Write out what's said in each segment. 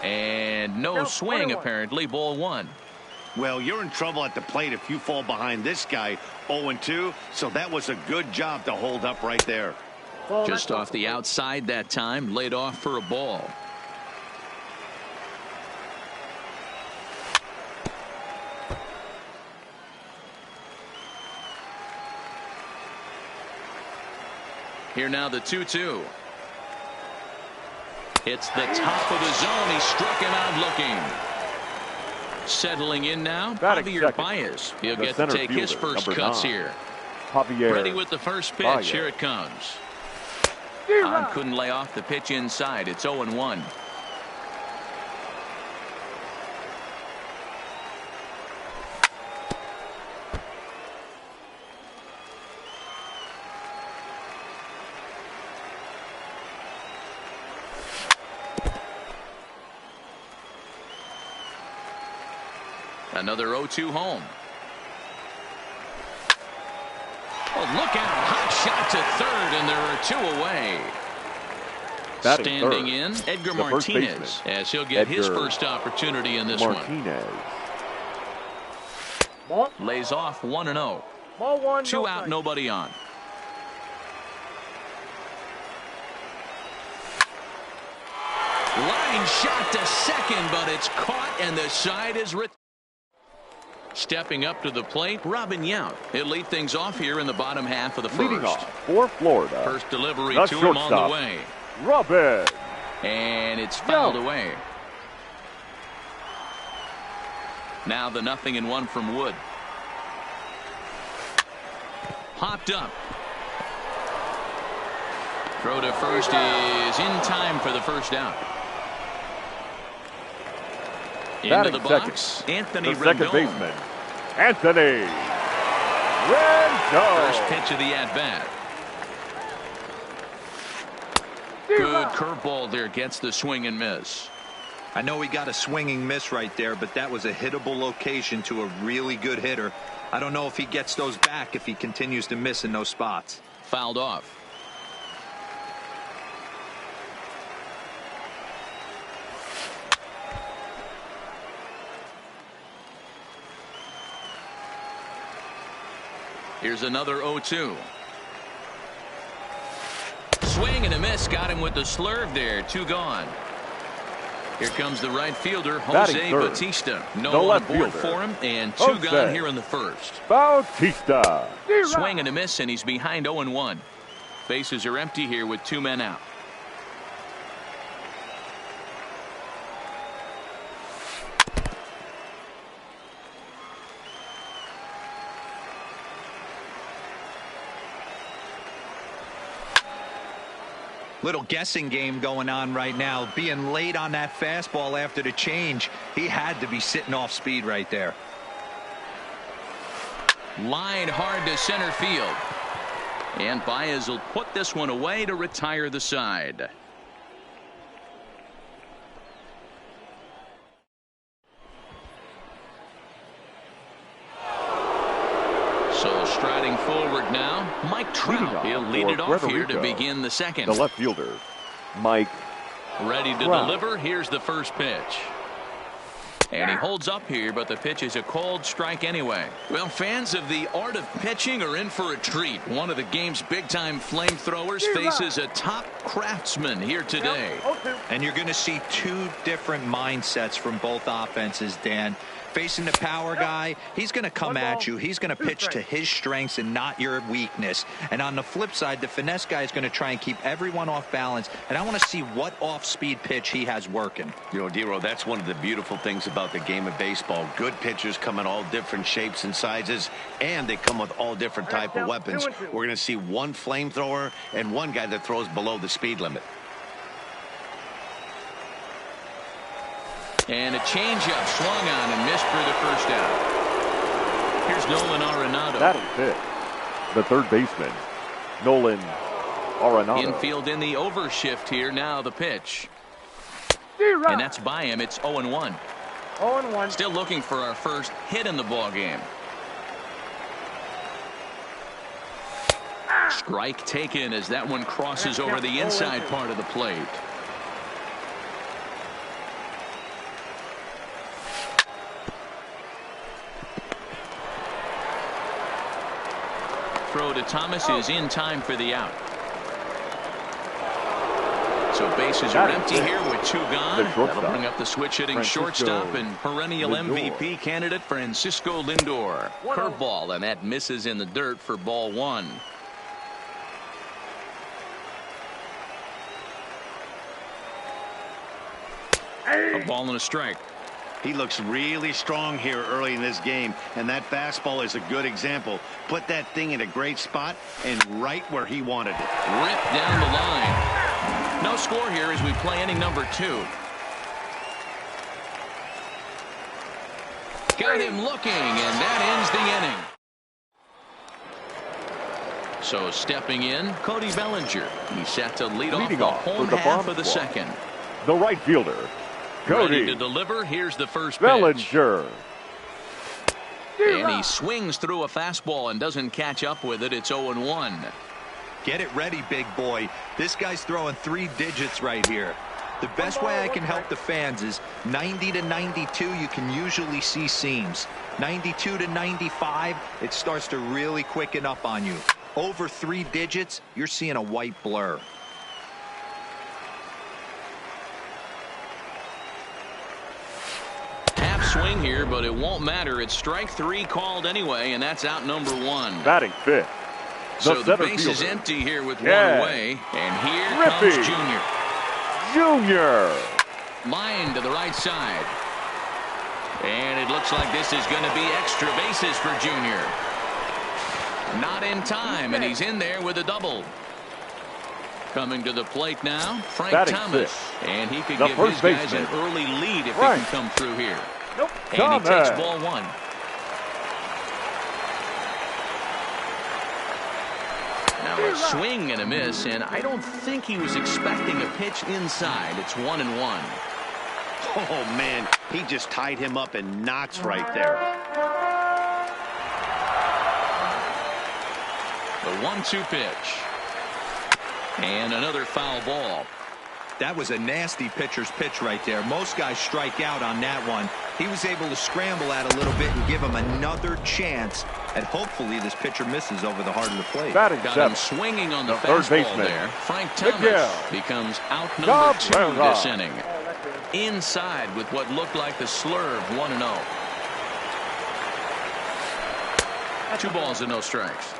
And no swing, apparently. Ball one. Well, you're in trouble at the plate if you fall behind this guy 0-2, so that was a good job to hold up right there. Just off the outside that time, laid off for a ball. Here now the 2-2. It's the top of the zone. He struck him out looking. Settling in now, Javier Baez. He'll get to take his first cuts here. Ready with the first pitch. Here it comes. Couldn't lay off the pitch inside. It's 0-1. Another 0-2 home. Oh, look out. Hot shot to third, and there are two away. Standing in, Edgar Martinez, as he'll get his first opportunity in this one. Lays off 1-0. Two out, nobody on. Line shot to second, but it's caught, and the side is retired. Stepping up to the plate, Robin Yount. He'll lead things off here in the bottom half of the first. Leading off for Florida. First delivery to him on the way. Robin. And it's fouled away. Now the 0-1 from Wood. Popped up. Throw to first is in time for the first out. Into the box, Anthony Rendon. Second baseman, Anthony Rendon. First pitch of the at-bat. Good curveball there, gets the swing and miss. I know he got a swinging miss right there, but that was a hittable location to a really good hitter. I don't know if he gets those back if he continues to miss in those spots. Fouled off. Here's another 0-2. Swing and a miss. Got him with the slurve there. Two gone. Here comes the right fielder, Jose Bautista. No on board for him, and two gone here in the first. Bautista. Swing and a miss, and he's behind 0-1. Bases are empty here with two men out. Little guessing game going on right now. Being late on that fastball after the change, he had to be sitting off speed right there. Line hard to center field. And Baez will put this one away to retire the side. So striding forward now, Mike Trout. He'll lead it off here to begin the second. The left fielder, Mike. Ready to deliver. Here's the first pitch. And he holds up here, but the pitch is a called strike anyway. Well, fans of the art of pitching are in for a treat. One of the game's big-time flamethrowers faces a top craftsman here today. And you're going to see two different mindsets from both offenses, Dan. Facing the power guy, he's going to come at you. He's going to pitch to his strengths and not your weakness. And on the flip side, the finesse guy is going to try and keep everyone off balance. And I want to see what off-speed pitch he has working. You know, Dero, that's one of the beautiful things about the game of baseball. Good pitchers come in all different shapes and sizes, and they come with all different type of weapons. We're going to see one flamethrower and one guy that throws below the speed limit. And a changeup swung on and missed for the first out. Here's Nolan Arenado. That'll fit. The third baseman, Nolan Arenado. Infield in the overshift here. Now the pitch. And that's by him. It's 0-1. 0-1. Still looking for our first hit in the ball game. Strike taken as that one crosses over the inside part of the plate. throw to Thomas is in time for the out. So bases are empty here with 2 gone. That'll bring up the switch-hitting shortstop and perennial MVP candidate Francisco Lindor. Curveball, and that misses in the dirt for ball 1. A ball and a strike. He looks really strong here early in this game, and that fastball is a good example. Put that thing in a great spot and right where he wanted it. Ripped down the line. No score here as we play inning number 2. Got him looking, and that ends the inning. So stepping in, Cody Bellinger. He's set to lead off the home half of the second. The right fielder, Cody. Ready to deliver. Here's the first pitch. Bellinger. And he swings through a fastball and doesn't catch up with it. It's 0-1. Get it ready, big boy. This guy's throwing 3 digits right here. The best way I can help the fans is 90 to 92, you can usually see seams. 92 to 95, it starts to really quicken up on you. Over 3 digits, you're seeing a white blur. Half swing here, but it won't matter. It's strike 3 called anyway, and that's out number 1. Batting fifth. So the base is empty here with 1 away. And here comes Junior. Junior. Line to the right side. And it looks like this is going to be extra bases for Junior. Not in time, and he's in there with a double. Coming to the plate now, Frank Thomas. And he could give his guys an early lead if he can come through here. And he takes ball 1. Now a swing and a miss, and I don't think he was expecting a pitch inside. It's 1-1. Oh, man, he just tied him up in knots right there. The 1-2 pitch. And another foul ball. That was a nasty pitcher's pitch right there. Most guys strike out on that one. He was able to scramble at a little bit and give him another chance. And hopefully this pitcher misses over the heart of the plate. Got him swinging on the fastball there. Frank Thomas becomes outnumbered 2 this inning. Inside with what looked like the slurve, 1-0. 2 balls and no strikes.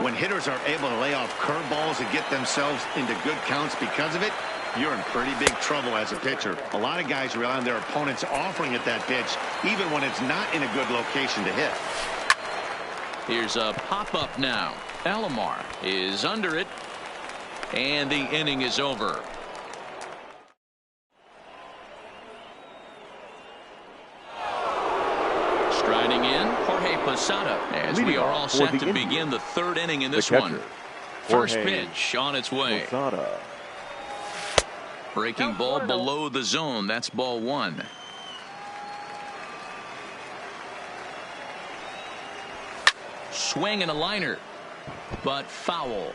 When hitters are able to lay off curveballs and get themselves into good counts because of it, you're in pretty big trouble as a pitcher. A lot of guys rely on their opponents offering at that pitch, even when it's not in a good location to hit. Here's a pop-up now. Alomar is under it, and the inning is over. Striding in, Jorge Posada, as we are all set to begin the 3rd inning in this one. First pitch on its way. Breaking ball below the zone. That's ball 1. Swing and a liner, but foul.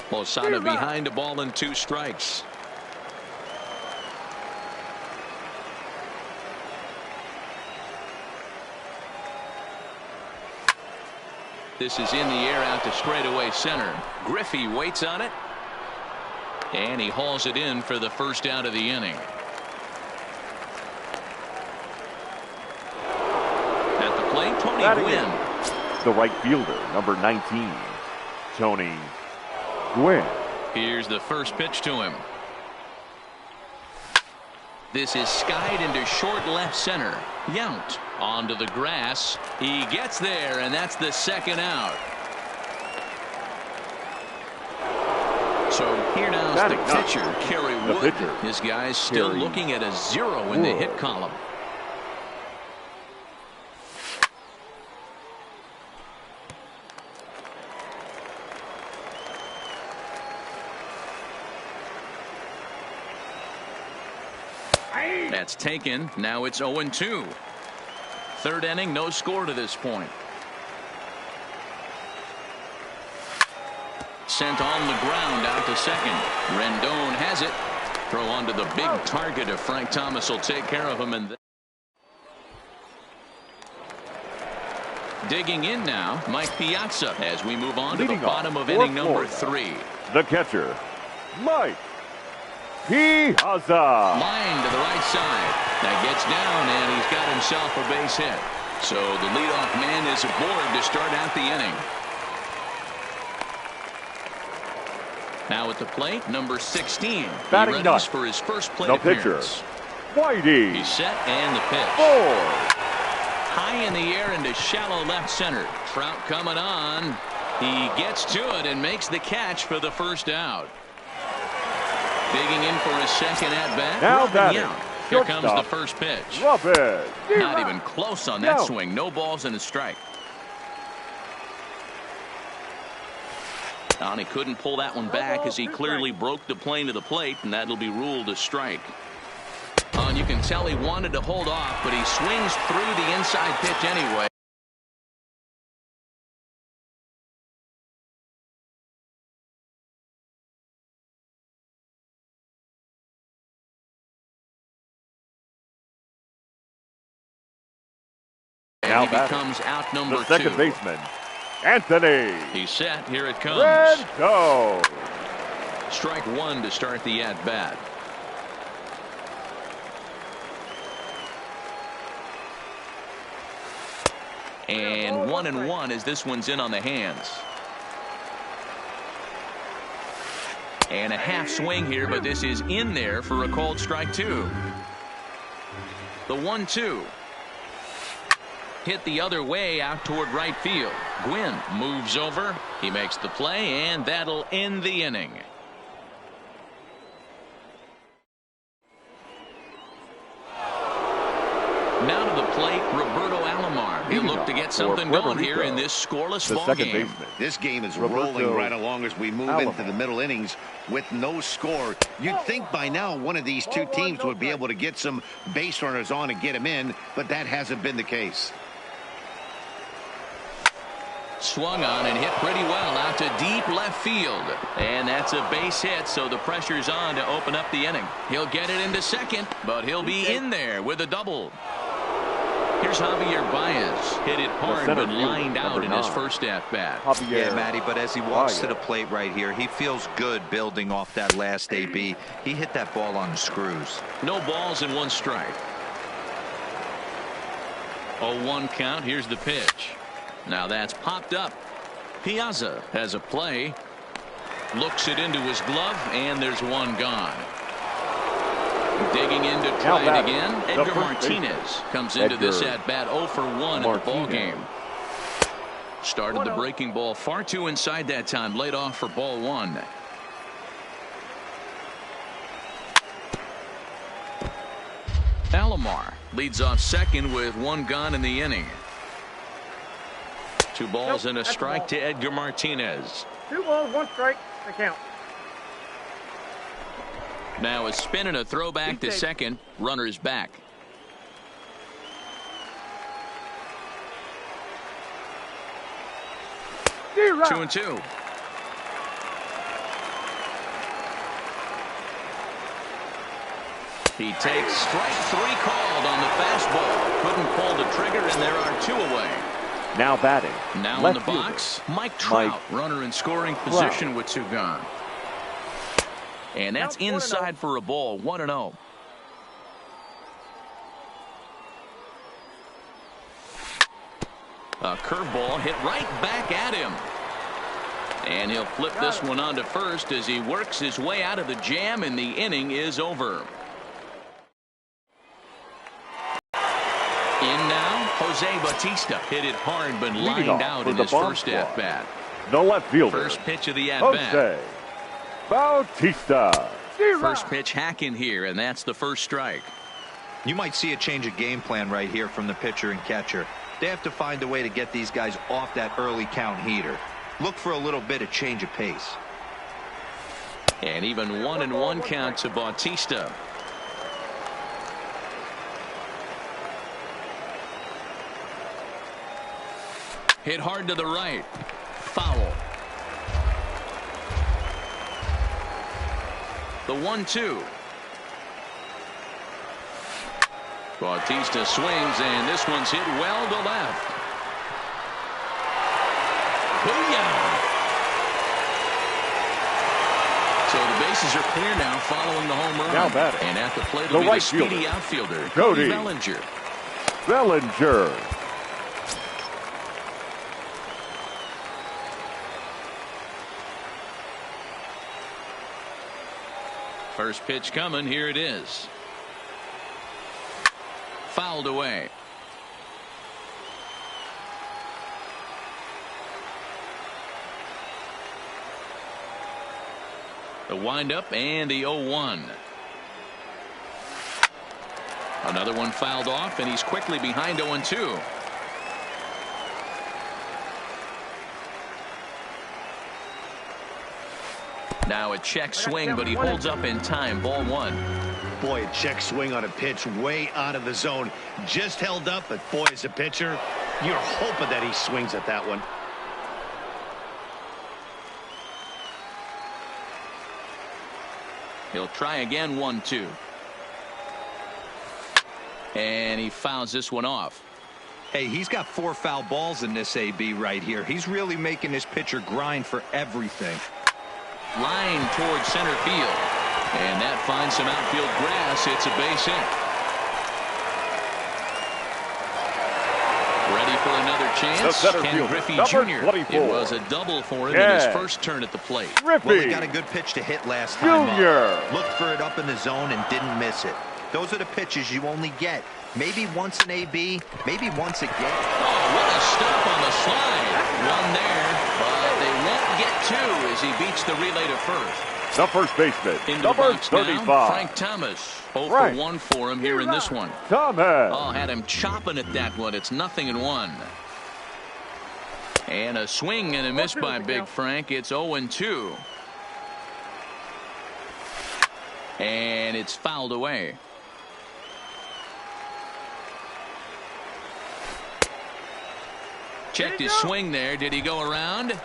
Posada behind a ball and 2 strikes. This is in the air out to straightaway center. Griffey waits on it. And he hauls it in for the first out of the inning. At the plate, Tony Gwynn. The right fielder, number 19, Tony Gwynn. Here's the first pitch to him. This is skied into short left center. Yount onto the grass. He gets there, and that's the 2nd out. So here now is the pitcher, Kerry Wood. His guy's still looking at a 0 in the hit column. That's taken. Now it's 0-2. 3rd inning, no score to this point. Sent on the ground out to second. Rendon has it. Throw onto the big target if Frank Thomas will take care of him. And digging in now, Mike Piazza, as we move on to the bottom of inning number 3. The catcher, Mike Piazza. Line to the right side. That gets down, and he's got himself a base hit. So the leadoff man is aboard to start out the inning. Now at the plate, number 16. Batting he ninth for his first plate pitcher, appearance. Whitey. He's set, and the pitch. Ford. High in the air into shallow left center. Trout coming on. He gets to it and makes the catch for the first out. Digging in for his second at-bat. Now batting. Here comes the first pitch. Not even close on that swing. No balls and a strike. And he couldn't pull that one back as he clearly broke the plane to the plate, and that'll be ruled a strike. And you can tell he wanted to hold off, but he swings through the inside pitch anyway. And he becomes out number 2. The second baseman, Anthony. He's set. Here it comes. Red. Strike 1 to start the at-bat. And 1-1 as this one's in on the hands. And a half swing here, but this is in there for a called strike 2. The 1-2. Hit the other way out toward right field. Gwynn moves over. He makes the play, and that'll end the inning. Now to the plate, Roberto Alomar. He'll look to get something going here in this scoreless ball game. This game is rolling right along as we move into the middle innings with no score. You'd think by now one of these two teams would be able to get some base runners on and get them in, but that hasn't been the case. Swung on and hit pretty well out to deep left field. And that's a base hit, so the pressure's on to open up the inning. He'll get it into second, but he'll be in there with a double. Here's Javier Baez. Hit it hard, but lined out in his first at-bat. Yeah, Matty, but as he walks to the plate right here, he feels good building off that last AB. He hit that ball on the screws. No balls and 1 strike. 0-1 count. Here's the pitch. Now that's popped up. Piazza has a play. Looks it into his glove, and there's 1 gone. Digging in to try it again. Edgar Martinez comes into this at-bat 0 for 1 in the ball game. Started the breaking ball far too inside that time. Laid off for ball 1. Alomar leads off second with 1 gone in the inning. 2 balls and a strike to Edgar Martinez. 2 balls, 1 strike. The count. Now a spin and a throwback to second. Runner's back. Zero. 2-2. He takes strike 3 called on the fastball. Couldn't pull the trigger, and there are 2 away. Now batting. Now in the box, Mike Trout, runner in scoring position with 2 gone. And that's inside for a ball, 1-0. A curveball hit right back at him. And he'll flip this one onto first as he works his way out of the jam, and the inning is over. In now, Jose Bautista hit it hard but lined out in his first at-bat. The left fielder. First pitch of the at-bat. Jose Bautista. First pitch hack in here, and that's the first strike. You might see a change of game plan right here from the pitcher and catcher. They have to find a way to get these guys off that early count heater. Look for a little bit of change of pace. And even 1-1 count to Bautista. Hit hard to the right. Foul. The 1-2. Bautista swings, and this one's hit well to left. Booyah! So the bases are clear now following the home run. Now batting. And at the plate will be the speedy outfielder, Cody Bellinger. Bellinger. First pitch coming. Here it is. Fouled away. The windup and the 0-1. Another one fouled off, and he's quickly behind 0-2. Now a check swing, but he holds up in time. Ball 1. Boy, a check swing on a pitch way out of the zone. Just held up, but boy, as a pitcher, you're hoping that he swings at that one. He'll try again. 1-2. And he fouls this one off. Hey, he's got 4 foul balls in this AB right here. He's really making this pitcher grind for everything. Line towards center field. And that finds some outfield grass. It's a base hit. Ready for another chance. Ken Griffey Jr. 24. It was a double for him in his first turn at the plate. Griffey. Well, he got a good pitch to hit last time Jr. up. Looked for it up in the zone and didn't miss it. Those are the pitches you only get. Maybe once an AB, maybe once again. Oh, what a stop on the slide. One there, but they won't get 2 as he beats the relay to first. The first baseman, Into number the box 35. Now, Frank Thomas. 0 for 1 for him here in this one. Thomas. Oh, had him chopping at that one. It's 0-1. And a swing and a miss by Big Frank. It's 0-2. And it's fouled away. Checked his swing there. Did he go around?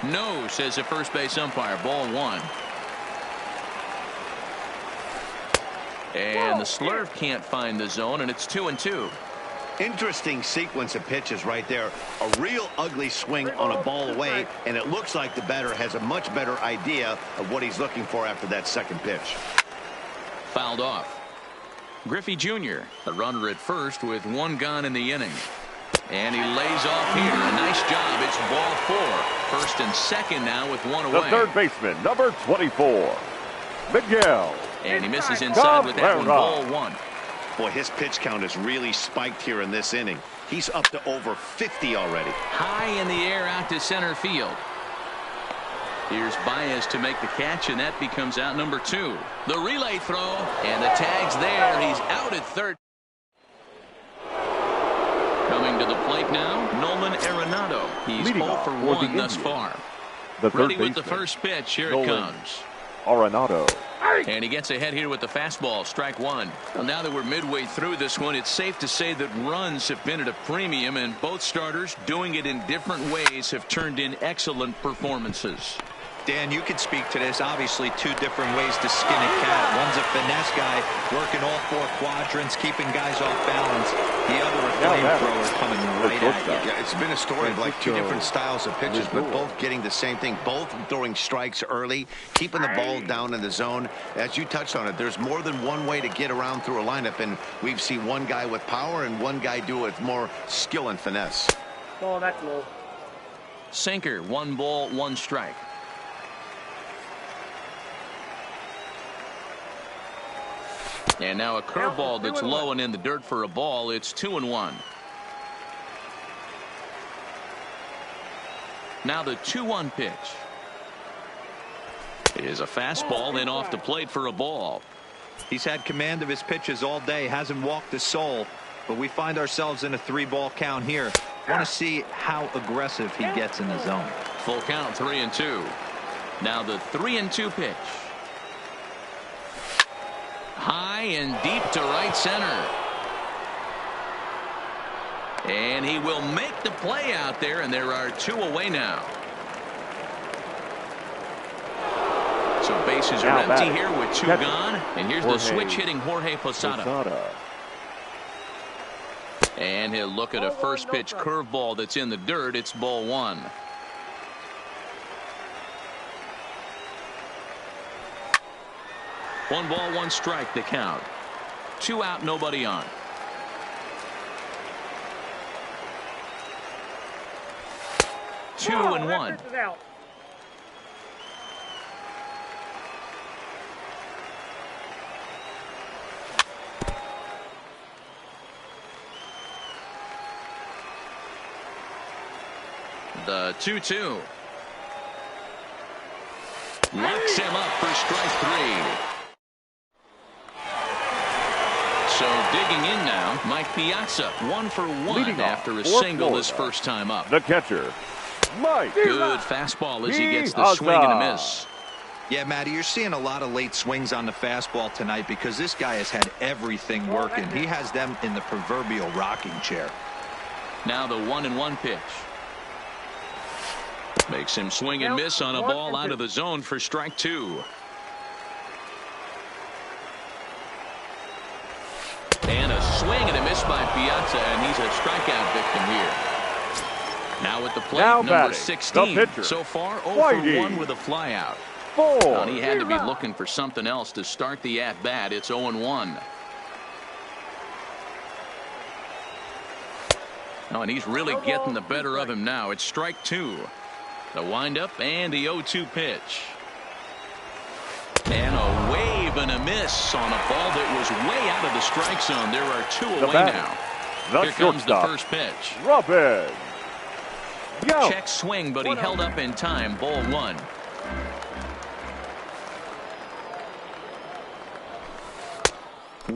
No, says the first base umpire. Ball 1. And the slurve can't find the zone, and it's 2-2. Interesting sequence of pitches right there. A real ugly swing on a ball away, and it looks like the batter has a much better idea of what he's looking for after that second pitch. Fouled off. Griffey Jr., the runner at first with 1 gone in the inning. And he lays off here. A nice job. It's ball 4. First and second now with 1 away. The third baseman, number 24, Miguel. And he misses inside with that one. Ball 1. Boy, his pitch count has really spiked here in this inning. He's up to over 50 already. High in the air out to center field. Here's Baez to make the catch, and that becomes out number 2. The relay throw, and the tag's there. He's out at third. Coming to the plate now, Nolan Arenado. He's 0 for 1 thus far. Ready with the first pitch. Here it comes. Arenado. And he gets ahead here with the fastball. Strike 1. Well, now that we're midway through this one, it's safe to say that runs have been at a premium, and both starters, doing it in different ways, have turned in excellent performances. Dan, you could speak to this. Obviously, 2 different ways to skin a cat. One's a finesse guy, working all 4 quadrants, keeping guys off balance. The other, a flamethrower coming right at you. Yeah, it's been a story of like 2 different styles of pitches, but both getting the same thing. Both throwing strikes early, keeping the ball down in the zone. As you touched on it, there's more than one way to get around through a lineup, and we've seen one guy with power and one guy do it with more skill and finesse. Oh, that's low. Sinker, 1 ball, 1 strike. And now a curveball that's low and in the dirt for a ball. It's 2-1. Now the 2-1 pitch is a fastball, then off the plate for a ball. He's had command of his pitches all day, hasn't walked a soul, but we find ourselves in a 3-ball count here. Want to see how aggressive he gets in the zone. Full count, 3-2. Now the 3-2 pitch. High and deep to right center. And he will make the play out there, and there are 2 away now. So bases are empty here with 2 gone. And here's the switch hitting Jorge Posada. And he'll look at a first pitch curveball that's in the dirt. It's ball one. One ball, one strike, the count. 2 out, nobody on. Two and one. The 2-2. Locks him up for strike 3. So digging in now, Mike Piazza, 1 for 1 after a single his first time up. The catcher, Mike. Good fastball as he gets the swing and a miss. Yeah, Matty, you're seeing a lot of late swings on the fastball tonight because this guy has had everything working. He has them in the proverbial rocking chair. Now the 1-1 pitch. Makes him swing and miss on a ball out of the zone for strike 2. And a swing and a miss by Piazza, and he's a strikeout victim here. Now at the plate, number 16. So far, 0 for 1 with a flyout. And he had to be looking for something else to start the at-bat. It's 0-1. Oh, and he's really getting the better of him now. It's strike 2. The windup and the 0-2 pitch. And a wave and a miss on a ball that was way out of the strike zone. There are 2 away now. Here comes the first pitch. Robin. Check swing, but he held up in time. Ball 1.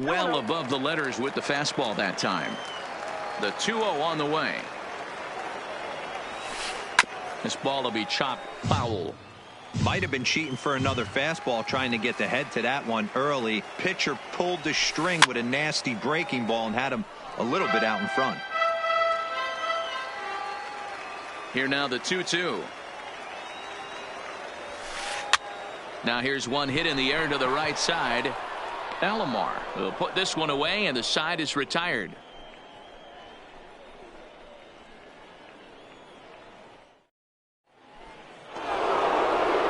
Well above the letters with the fastball that time. The 2-0 on the way. This ball will be chopped foul. Might have been cheating for another fastball, trying to get the head to that one early. Pitcher pulled the string with a nasty breaking ball and had him a little bit out in front. Here now the 2-2. Now here's one hit in the air to the right side. Alomar will put this one away, and the side is retired.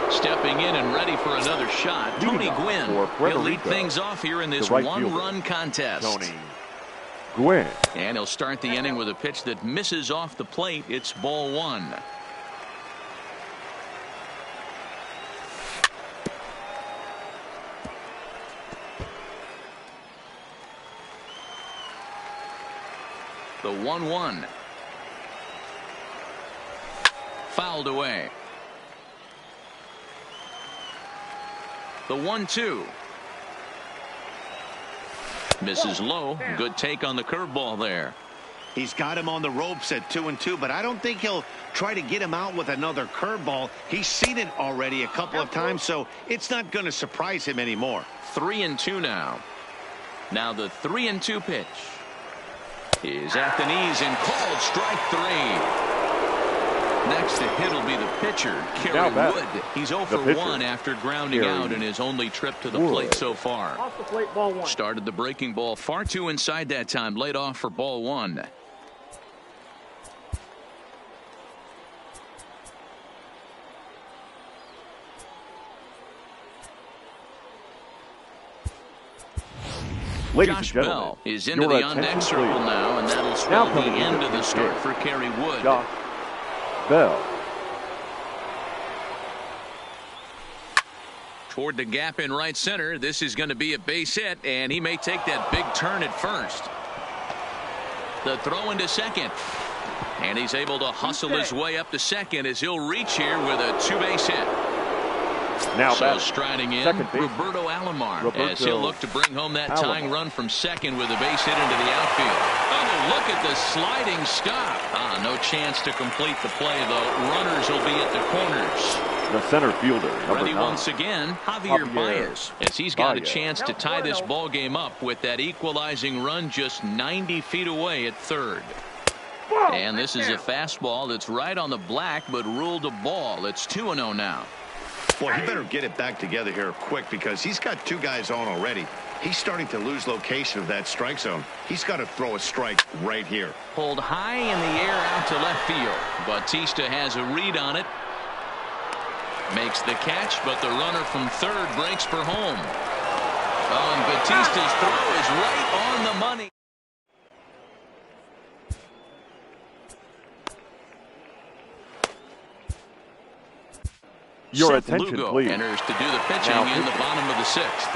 Stepping in and ready for another shot, Tony Gwynn. He'll lead things off here in this one-run contest. Tony Gwynn. And he'll start the inning with a pitch that misses off the plate. It's ball 1. The 1-1. Fouled away. The 1-2. Misses low. Good take on the curveball there. He's got him on the ropes at 2-2, but I don't think he'll try to get him out with another curveball. He's seen it already a couple of times, so it's not going to surprise him anymore. 3-2 now. Now the 3-2 pitch is at the knees and called strike 3. Next to hit will be the pitcher, Kerry Wood. He's 0 for 1 after grounding out in his only trip to the plate so far. Off the plate, ball 1. Started the breaking ball far too inside that time. Laid off for ball 1. Josh Bell is into the on-deck circle now, and that'll spell the end of the start for Kerry Wood. Josh Bell. Toward the gap in right center. This is going to be a base hit, and he may take that big turn at first. The throw into second. And he's able to hustle his way up to second as he'll reach here with a 2-base hit. Now so striding in, Roberto Alomar, as he'll look to bring home that tying run from second with a base hit into the outfield. Oh, look at the sliding stop. No chance to complete the play, though. Runners will be at the corners. The center fielder, ready once again, Javier Baez, as he's got a chance to tie this ball game up with that equalizing run just 90 feet away at third. And this is a fastball that's right on the black, but ruled a ball. It's 2-0 now. Boy, he better get it back together here quick because he's got 2 guys on already. He's starting to lose location of that strike zone. He's got to throw a strike right here. Pulled high in the air out to left field. Batista has a read on it. Makes the catch, but the runner from third breaks for home. Oh, and Batista's throw is right on the money. Your Seth attention, Lugo please. enters to do the pitching in the bottom of the sixth.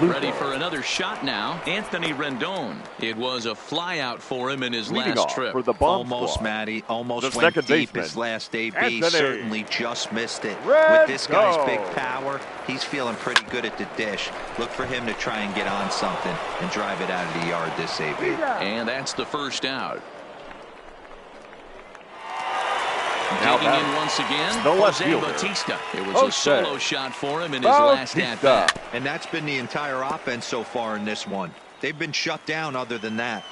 Ready for another shot now, Anthony Rendon. It was a flyout for him in his last trip. For the bomb almost, squad. Matty. Almost The went second deep baseman, his last AB. Anthony Certainly just missed it. Rendon. With this guy's big power, he's feeling pretty good at the dish. Look for him to try and get on something and drive it out of the yard this AB. And that's the first out. Now Digging in once again, the left Jose fielder. Batista. It was a solo shot for him in his last at-bat. And that's been the entire offense so far in this one. They've been shut down other than that.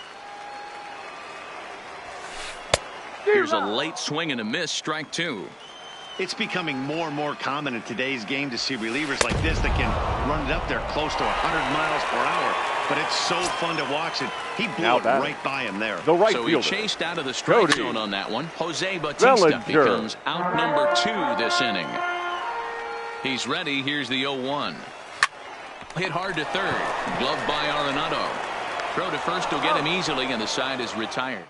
Here's a late swing and a miss, strike two. It's becoming more and more common in today's game to see relievers like this that can run it up there close to 100 miles per hour. But it's so fun to watch it. He blew it right by him there. The right so fielder. He chased out of the strike zone on that one. Jose Batista becomes out number 2 this inning. He's ready. Here's the 0-1. Hit hard to third. Gloved by Arenado. Throw to first will get him easily, and the side is retired.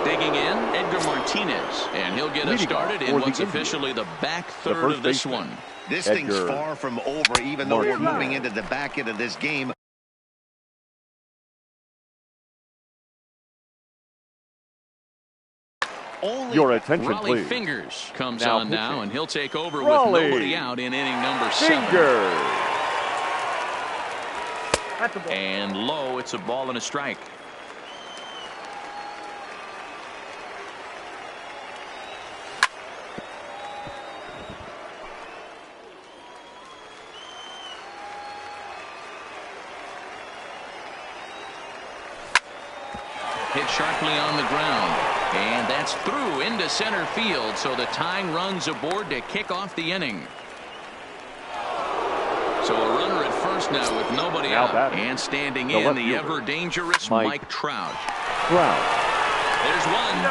Digging in, Edgar Martinez, and he'll get us started in what's officially the back third of this one. This thing's far from over, even though we're moving into the back end of this game. Your attention, Raleigh please. Fingers comes Now on now, and he'll take over Raleigh with nobody out in inning number 7. And low, it's a ball and a strike. Hit sharply on the ground, and that's through into center field, so the tying run's aboard to kick off the inning. So a runner at first now with nobody out, and standing in the ever dangerous Mike Trout. There's one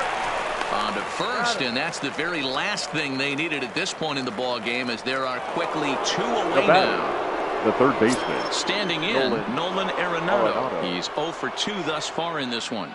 on to first, and that's the very last thing they needed at this point in the ball game, as there are quickly 2 away now. The third baseman. Standing in, Nolan Arenado. He's 0 for 2 thus far in this one.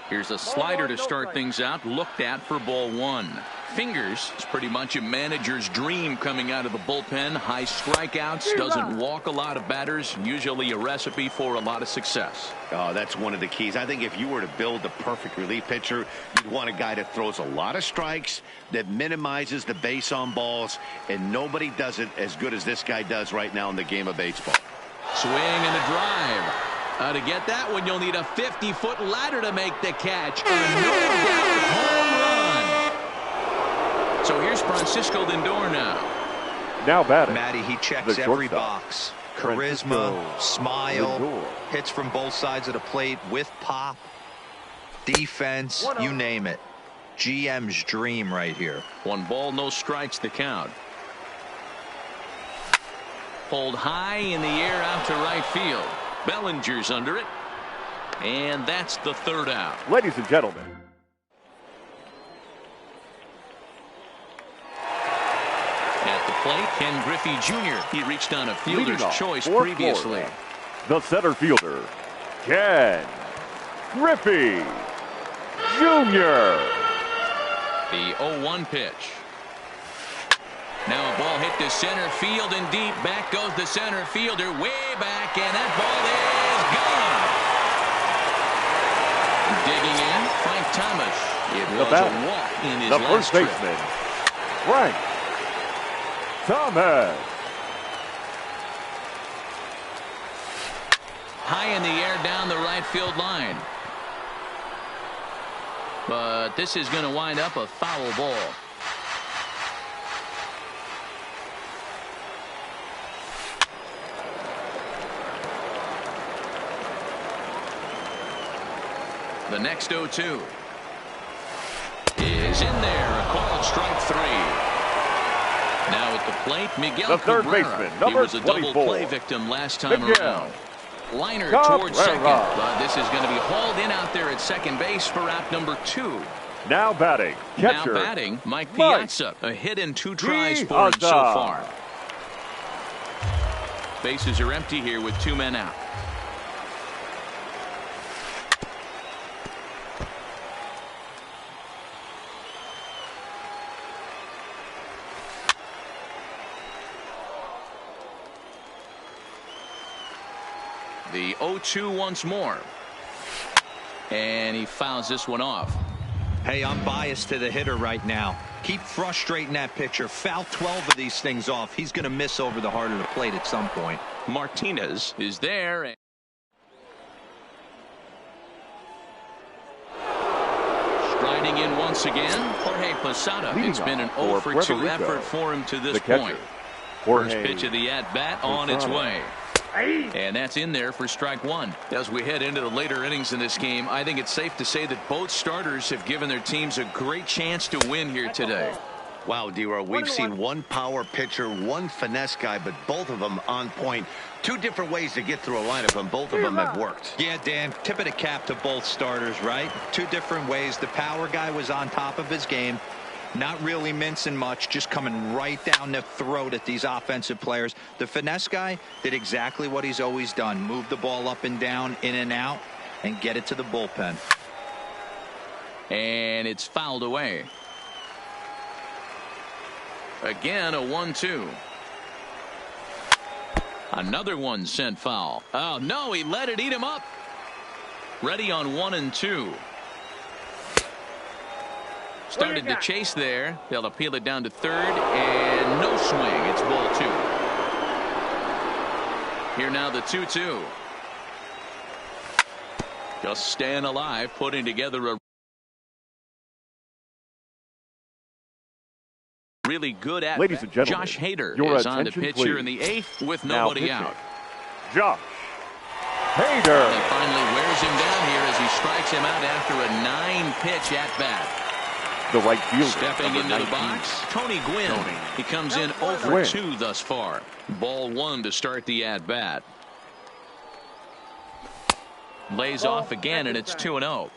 Here's a slider to start things out, looked at for ball 1. Fingers is pretty much a manager's dream coming out of the bullpen. High strikeouts, doesn't walk a lot of batters, usually a recipe for a lot of success. Oh, that's one of the keys. I think if you were to build the perfect relief pitcher, you'd want a guy that throws a lot of strikes, that minimizes the base on balls, and nobody does it as good as this guy does right now in the game of baseball. Swing and a drive. To get that one, you'll need a 50-foot ladder to make the catch. A no-doubt home run. So here's Francisco Lindor now. Now batting. Matty, he checks every box. Charisma, smile, hits from both sides of the plate with pop, defense, you name it. GM's dream right here. 1 ball, no strikes, the count. Pulled high in the air out to right field. Bellinger's under it, and that's the third out. Ladies and gentlemen, at the plate, Ken Griffey Jr. He reached on a fielder's choice previously. The center fielder, Ken Griffey Jr. The 0-1 pitch. Now a ball hit to center field and deep. Back goes the center fielder way back, and that ball is gone. Digging in, Frank Thomas. It was a walk in his last trip. The first baseman, Frank Thomas. High in the air down the right field line. But this is going to wind up a foul ball. The next 0-2 is is in there. A called strike 3. Now at the plate, Miguel the third Cabrera. baseman, He was a double 24. play victim last time Miguel around. Liner Cabrera. towards second, but this is going to be hauled in out there at second base for out number 2. Now batting, catcher. Now batting, Mike Piazza. A hit and 2 tries for him so far. Bases are empty here with 2 men out. The 0-2 once more. And he fouls this one off. Hey, I'm biased to the hitter right now. Keep frustrating that pitcher. Foul 12 of these things off. He's going to miss over the heart of the plate at some point. Martinez is there. Striding in once again, Jorge Posada. It's been an 0-for-2 effort for him to this point. First pitch of the at-bat on its way. And that's in there for strike 1. As we head into the later innings in this game, I think it's safe to say that both starters have given their teams a great chance to win here today. Wow, D-Row, we've seen one power pitcher, one finesse guy, but both of them on point. 2 different ways to get through a lineup, and both of them have worked. Yeah, Dan, tip of the cap to both starters, right? 2 different ways. The power guy was on top of his game. Not really mincing much, just coming right down the throat at these offensive players. The finesse guy did exactly what he's always done. Move the ball up and down, in and out, and get it to the bullpen. And it's fouled away. Again, a 1-2. Another one sent foul. Oh, no, he let it eat him up. Ready on 1 and 2. Started to chase there. They'll appeal it down to third, and no swing. It's ball 2. Here now the 2-2. Just staying alive, putting together a really good at. Ladies and gentlemen, Josh Hader your is on the pitch please. here in the 8th with nobody out. Josh Hader. He finally wears him down here as he strikes him out after a 9-pitch at bat. The right fielder. Stepping into 19. the box, Tony Gwynn. He comes in 0-for-2 thus far. Ball 1 to start the at bat. Lays off again, and it's 2-0.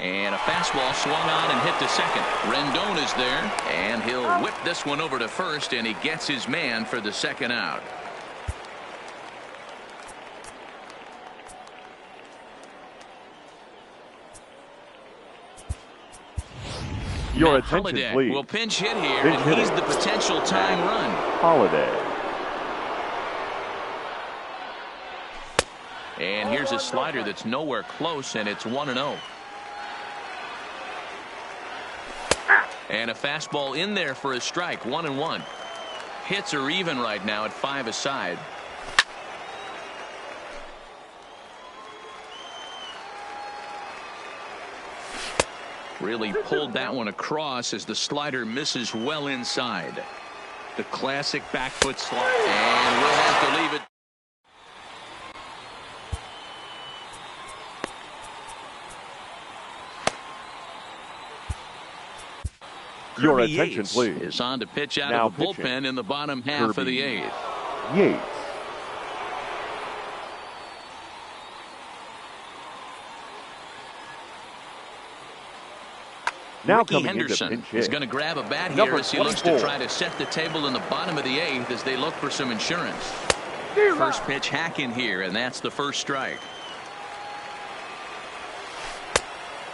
And a fastball swung on and hit to second. Rendon is there, and he'll whip this one over to first, and he gets his man for the second out. Your Matt attention, Holliday please. will pinch hit here, Pinch and hitting. he's the potential tying run. Holiday. And here's a slider that's nowhere close, and it's 1-0. And a fastball in there for a strike, 1-1. Hits are even right now at 5 aside. Really pulled that one across as the slider misses well inside. The classic back foot slide. And we'll have to leave it. Your Kirby attention, Yates please. is on to pitch out Now of the pitching. bullpen in the bottom half Kirby of the 8th. Yates. Now Ricky coming Henderson into pinch is hit. going to grab a bat here Number as he looks 24. to try to set the table in the bottom of the 8th as they look for some insurance. First pitch hack in here, and that's the first strike.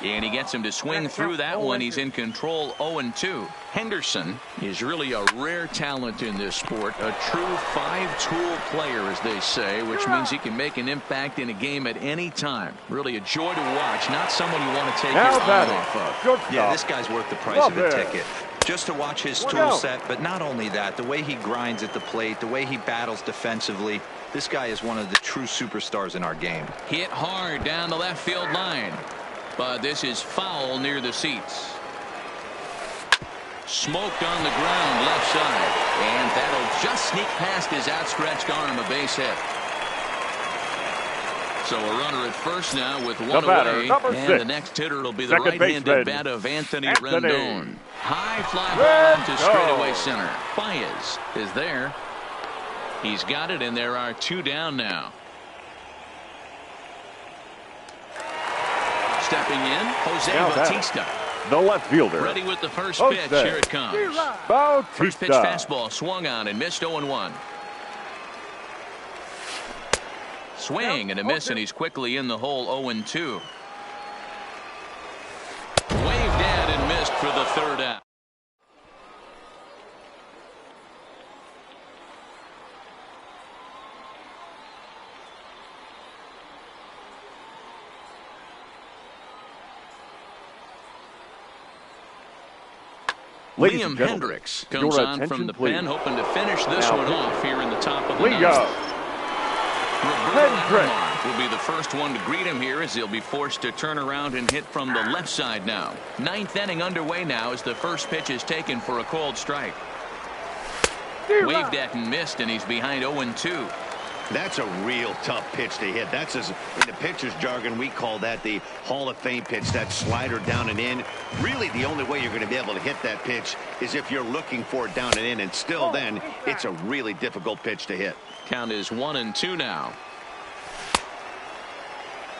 And he gets him to swing through that one. He's in control, 0-2. Henderson is really a rare talent in this sport. A true 5-tool player, as they say, which means he can make an impact in a game at any time. Really a joy to watch. Not someone you want to take your eye off of. Yeah, this guy's worth the price of a ticket. Just to watch his tool set, but not only that, the way he grinds at the plate, the way he battles defensively, this guy is one of the true superstars in our game. Hit hard down the left field line. But this is foul near the seats. Smoked on the ground left side. And that'll just sneak past his outstretched arm, a base hit. So a runner at first now with one away, and the next hitter will be the right-handed bat of Anthony Rendon. High fly ball to straightaway center. Baez is there. He's got it, and there are 2 down now. Stepping in, Jose Bautista. The left fielder. Ready with the first pitch. Here it comes. Bautista. First pitch fastball swung on and missed 0-1. Swing and a miss, and he's quickly in the hole 0-2. Waved at and missed for the 3rd out. Liam Hendricks comes on from the pen, hoping to finish this one off here in the top of the ninth. Hendricks will be the first one to greet him here, as he'll be forced to turn around and hit from the left side now. 9th inning underway now as the first pitch is taken for a called strike. Waved at and missed, and he's behind 0-2. That's a real tough pitch to hit. That's, in the pitcher's jargon, we call that the Hall of Fame pitch, that slider down and in. Really, the only way you're going to be able to hit that pitch is if you're looking for it down and in, and still then, it's a really difficult pitch to hit. Count is 1-2 now.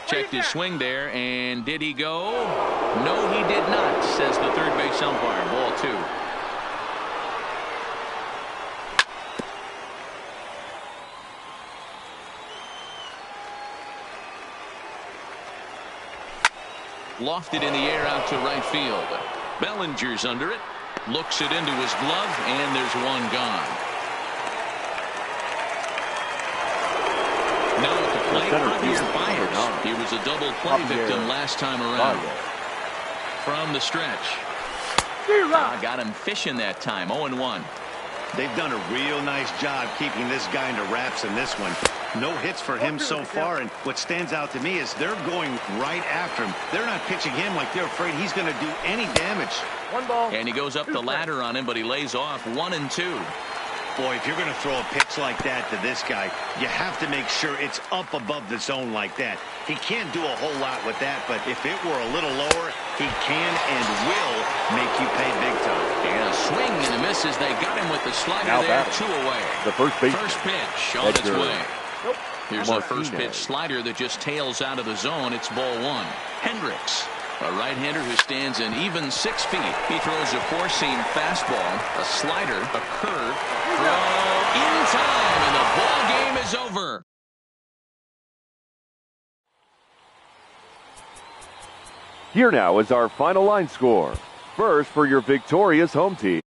Checked his swing there, and did he go? No, he did not, says the third base umpire. Ball 2. Lofted in the air out to right field. Bellinger's under it. Looks it into his glove, and there's one gone. Now at the plate, Javier Baez. He was a double play victim last time around. From the stretch. Got him fishing that time. 0-1. They've done a real nice job keeping this guy into wraps in this one. No hits for him so far, and what stands out to me is they're going right after him. They're not pitching him like they're afraid he's going to do any damage. 1 ball. And he goes up the ladder on him, but he lays off 1-2. Boy, if you're going to throw a pitch like that to this guy, you have to make sure it's up above the zone like that. He can't do a whole lot with that, but if it were a little lower, he can and will make you pay big time. And a swing and a miss as they got him with the slider there, 2 away. The first pitch on its way. Here's a first pitch slider that just tails out of the zone. It's ball 1. Hendricks, a right-hander who stands an even 6 feet. He throws a 4-seam fastball, a slider, a curve, throw in time, and the ball game is over. Here now is our final line score. First for your victorious home team.